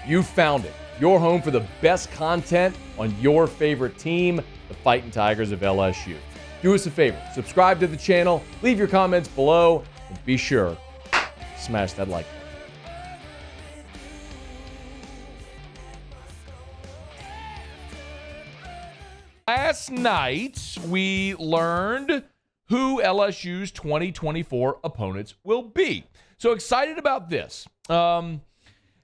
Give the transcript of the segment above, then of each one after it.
You found it. Your home for the best content on your favorite team, the Fighting Tigers of LSU. Do us a favor, subscribe to the channel, leave your comments below, and be sure to smash that like button. Last night, we learned who LSU's 2024 opponents will be. So excited about this.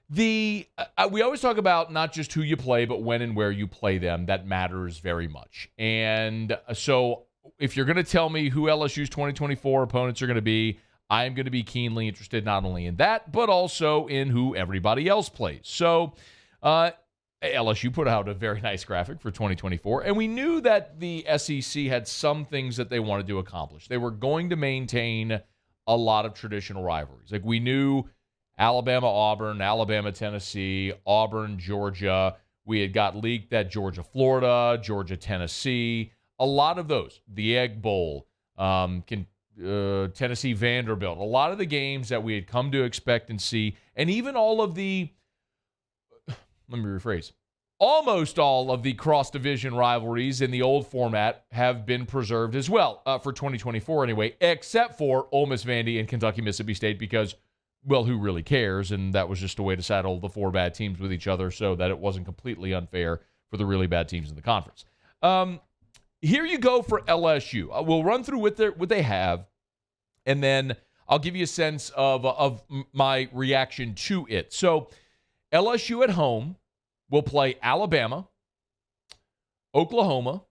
We always talk about not just who you play, but when and where you play them. That matters very much. And so if you're going to tell me who LSU's 2024 opponents are going to be, I'm going to be keenly interested not only in that, but also in who everybody else plays. So LSU put out a very nice graphic for 2024, and we knew that the SEC had some things that they wanted to accomplish. They were going to maintain a lot of traditional rivalries. Like we knew Alabama, Auburn, Alabama, Tennessee, Auburn, Georgia. We had got leaked that Georgia, Florida, Georgia, Tennessee. A lot of those. The Egg Bowl, Tennessee, Vanderbilt. A lot of the games that we had come to expect and see, and even all of the, let me rephrase, almost all of the cross-division rivalries in the old format have been preserved as well for 2024 anyway, except for Ole Miss, Vandy, and Kentucky, Mississippi State because, well, who really cares? And that was just a way to saddle the four bad teams with each other so that it wasn't completely unfair for the really bad teams in the conference. Here you go for LSU. We'll run through what they have, and then I'll give you a sense of my reaction to it. So LSU at home will play Alabama, Oklahoma,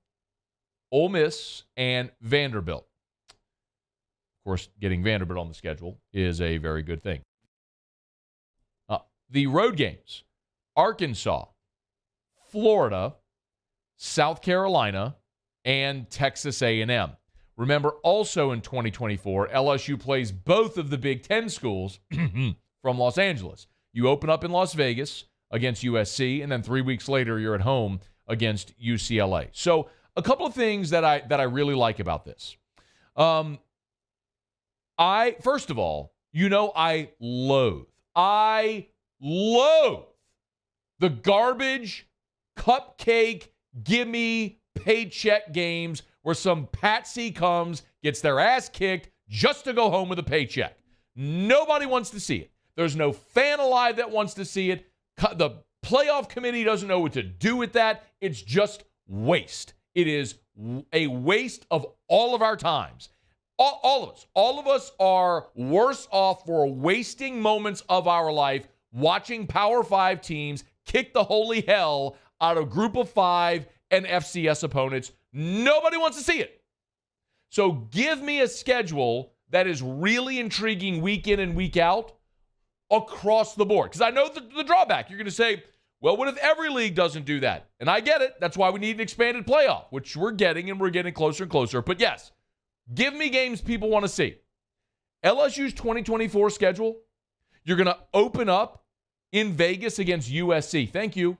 Ole Miss, and Vanderbilt. Of course, getting Vanderbilt on the schedule is a very good thing. The road games, Arkansas, Florida, South Carolina, and Texas A&M. Remember, also in 2024, LSU plays both of the Big Ten schools from Los Angeles. You open up in Las Vegas against USC, and then 3 weeks later, you're at home against UCLA. So a couple of things that I really like about this. First of all, I loathe the garbage, cupcake, gimme paycheck games where some patsy comes, gets their ass kicked just to go home with a paycheck. Nobody wants to see it. There's no fan alive that wants to see it. The playoff committee doesn't know what to do with that. It's just waste. It is a waste of all of our times. All of us are worse off for wasting moments of our life watching Power 5 teams kick the holy hell out of Group of 5 and FCS opponents. Nobody wants to see it. So give me a schedule that is really intriguing week in and week out across the board. Because I know the drawback. You're going to say, well, what if every league doesn't do that? And I get it. That's why we need an expanded playoff, which we're getting, and we're getting closer and closer. But yes, give me games people want to see. LSU's 2024 schedule, you're going to open up in Vegas against USC. Thank you.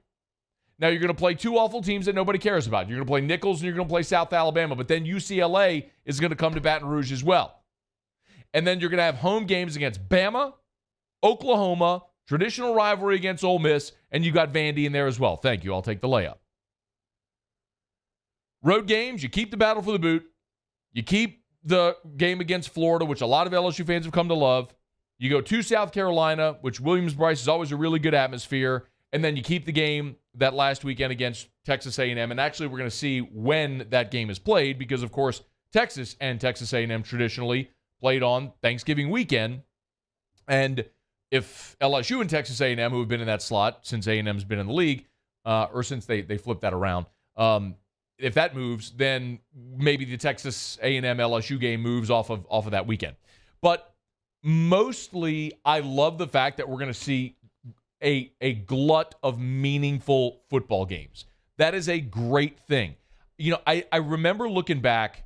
Now you're going to play two awful teams that nobody cares about. You're going to play Nicholls and you're going to play South Alabama, but then UCLA is going to come to Baton Rouge as well. And then you're going to have home games against Bama, Oklahoma, traditional rivalry against Ole Miss, and you got Vandy in there as well. Thank you. I'll take the layup. Road games, you keep the battle for the boot. You keep the game against Florida, which a lot of LSU fans have come to love. You go to South Carolina, which Williams-Brice is always a really good atmosphere. And then you keep the game that last weekend against Texas A&M. And actually, we're going to see when that game is played because, of course, Texas and Texas A&M traditionally played on Thanksgiving weekend. And if LSU and Texas A&M, who have been in that slot since A&M's been in the league, or since they flipped that around, if that moves, then maybe the Texas A&M LSU game moves off of that weekend. But mostly, I love the fact that we're going to see a glut of meaningful football games. That is a great thing. I remember looking back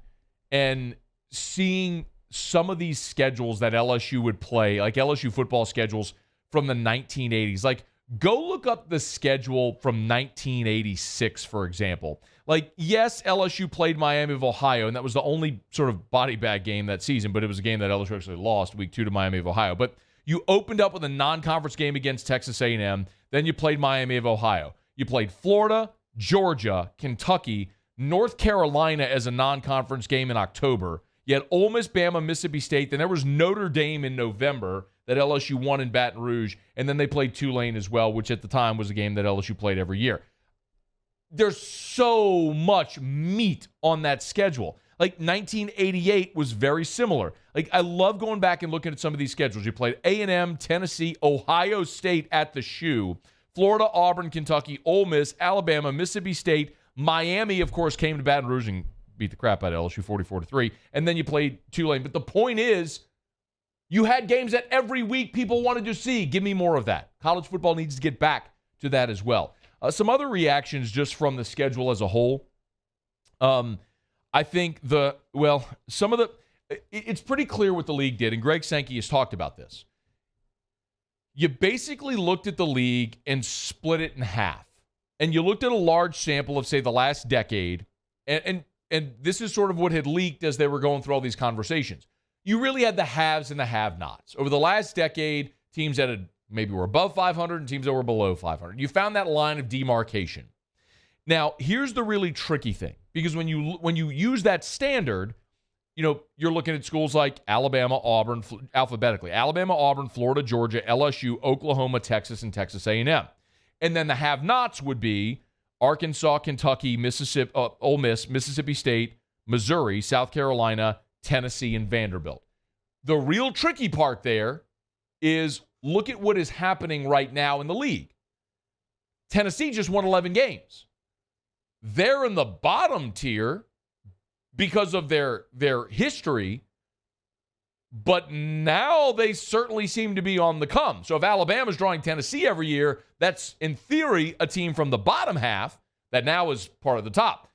and seeing some of these schedules that LSU would play, like LSU football schedules from the 1980s. Like, go look up the schedule from 1986, for example. Like, yes, LSU played Miami of Ohio, and that was the only sort of body bag game that season, but it was a game that LSU actually lost week 2 to Miami of Ohio. But you opened up with a non-conference game against Texas A&M. Then you played Miami of Ohio. You played Florida, Georgia, Kentucky, North Carolina as a non-conference game in October. You had Ole Miss, Bama, Mississippi State. Then there was Notre Dame in November that LSU won in Baton Rouge. And then they played Tulane as well, which at the time was a game that LSU played every year. There's so much meat on that schedule. Like 1988 was very similar. Like I love going back and looking at some of these schedules. You played A&M, Tennessee, Ohio State at the Shoe, Florida, Auburn, Kentucky, Ole Miss, Alabama, Mississippi State, Miami, of course, came to Baton Rouge and beat the crap out of LSU 44-3. And then you played Tulane. But the point is, you had games that every week people wanted to see. Give me more of that. College football needs to get back to that as well. Some other reactions just from the schedule as a whole. I think it's pretty clear what the league did, and Greg Sankey has talked about this. You basically looked at the league and split it in half. And you looked at a large sample of, say, the last decade, and this is sort of what had leaked as they were going through all these conversations. You really had the haves and the have-nots. Over the last decade, teams that had maybe were above 500 and teams that were below 500. You found that line of demarcation. Now, here's the really tricky thing, because when you use that standard, you're looking at schools like Alabama, Auburn, alphabetically. Alabama, Auburn, Florida, Georgia, LSU, Oklahoma, Texas, and Texas A&M. And then the have-nots would be Arkansas, Kentucky, Mississippi, Ole Miss, Mississippi State, Missouri, South Carolina, Tennessee, and Vanderbilt. The real tricky part there is look at what is happening right now in the league. Tennessee just won 11 games. They're in the bottom tier because of their history, but now they certainly seem to be on the come. So if Alabama's drawing Tennessee every year, that's in theory a team from the bottom half that now is part of the top.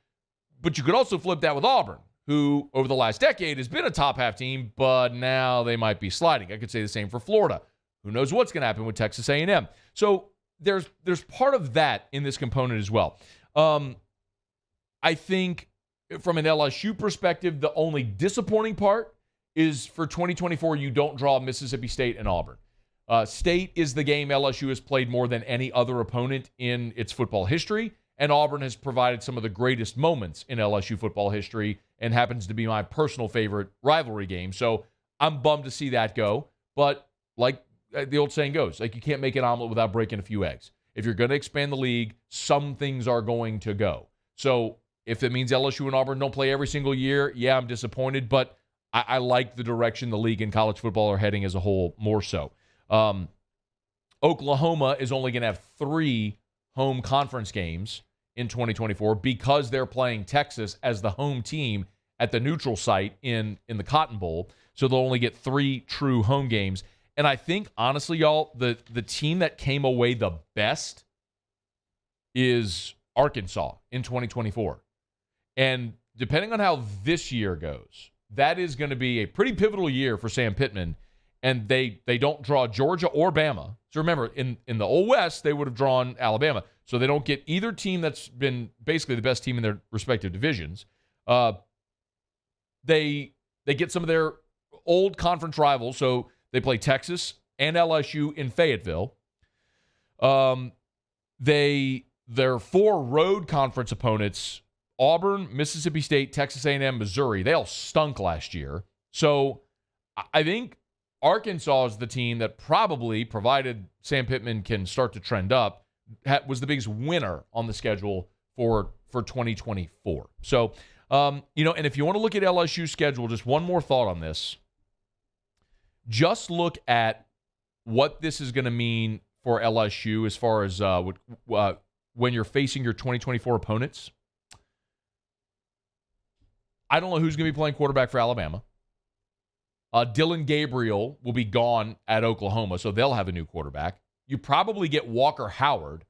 But you could also flip that with Auburn, who over the last decade has been a top half team, but now they might be sliding. I could say the same for Florida. Who knows what's going to happen with Texas A&M? So there's part of that in this component as well. I think from an LSU perspective, the only disappointing part is for 2024, you don't draw Mississippi State and Auburn. State is the game LSU has played more than any other opponent in its football history, and Auburn has provided some of the greatest moments in LSU football history and happens to be my personal favorite rivalry game. So I'm bummed to see that go. But like the old saying goes, like you can't make an omelet without breaking a few eggs. If you're going to expand the league, some things are going to go. So if it means LSU and Auburn don't play every single year, yeah, I'm disappointed, but I like the direction the league and college football are heading as a whole more so. Oklahoma is only going to have 3 home conference games in 2024 because they're playing Texas as the home team at the neutral site in the Cotton Bowl. So they'll only get 3 true home games. And I think, honestly, y'all, the team that came away the best is Arkansas in 2024. And depending on how this year goes, that is going to be a pretty pivotal year for Sam Pittman. And they don't draw Georgia or Bama. So remember, in the Old West, they would have drawn Alabama. So they don't get either team that's been basically the best team in their respective divisions. They get some of their old conference rivals. So they play Texas and LSU in Fayetteville. Their 4 road conference opponents, Auburn, Mississippi State, Texas A&M, Missouri, they all stunk last year. So I think Arkansas is the team that probably, provided Sam Pittman can start to trend up, was the biggest winner on the schedule for 2024. So, and if you want to look at LSU's schedule, just one more thought on this. Just look at what this is going to mean for LSU as far as when you're facing your 2024 opponents. I don't know who's going to be playing quarterback for Alabama. Dylan Gabriel will be gone at Oklahoma, so they'll have a new quarterback. You probably get Walker Howard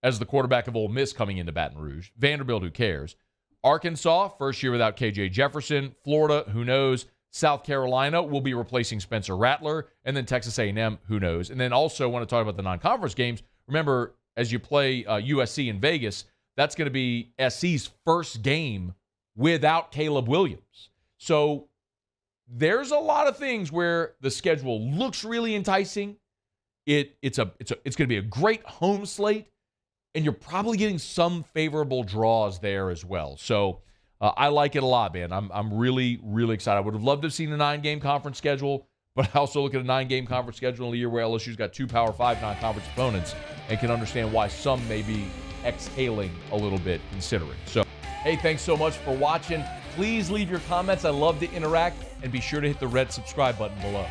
as the quarterback of Ole Miss coming into Baton Rouge. Vanderbilt, who cares? Arkansas, first year without KJ Jefferson. Florida, who knows? South Carolina will be replacing Spencer Rattler. And then Texas A&M, who knows? And then also want to talk about the non-conference games. Remember, as you play USC in Vegas, that's going to be SC's first game without Caleb Williams. So there's a lot of things where the schedule looks really enticing. it's going to be a great home slate, and you're probably getting some favorable draws there as well. So I like it a lot, man. I'm really, really excited. I would have loved to have seen a 9-game conference schedule, but I also look at a 9-game conference schedule in a year where LSU's got 2 Power 5 non-conference opponents and can understand why some may be exhaling a little bit considering. So, hey, thanks so much for watching. Please leave your comments. I love to interact, and be sure to hit the red subscribe button below.